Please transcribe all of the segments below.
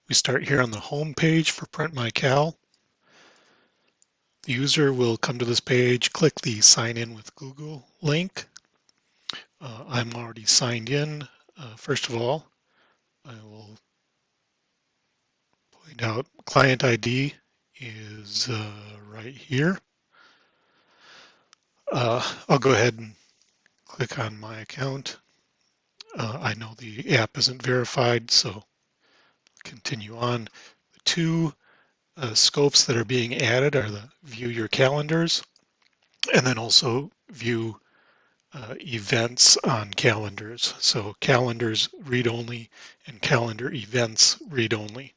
We start here on the home page for Print My Cal. The user will come to this page, click the Sign In with Google link. I'm already signed in. First of all, I will point out client ID is right here. I'll go ahead and click on my account. I know the app isn't verified, so continue on. The two scopes that are being added are the view your calendars and then also view events on calendars. So calendars read only and calendar events read only.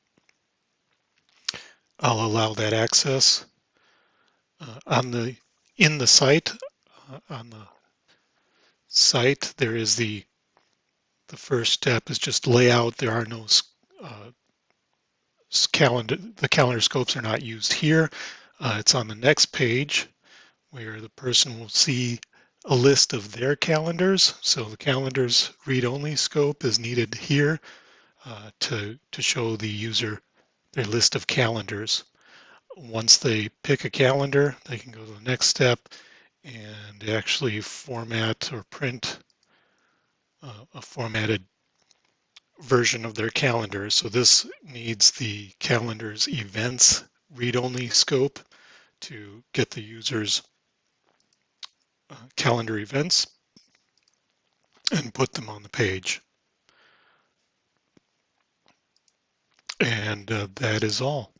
I'll allow that access. In the site, on the site, there is the first step is just layout. There are no the calendar scopes are not used here. It's on the next page where the person will see a list of their calendars. So the calendars read-only scope is needed here to show the user their list of calendars. Once they pick a calendar, they can go to the next step and actually format or print a formatted version of their calendar. So this needs the calendar's events read-only scope to get the user's calendar events and put them on the page. And that is all.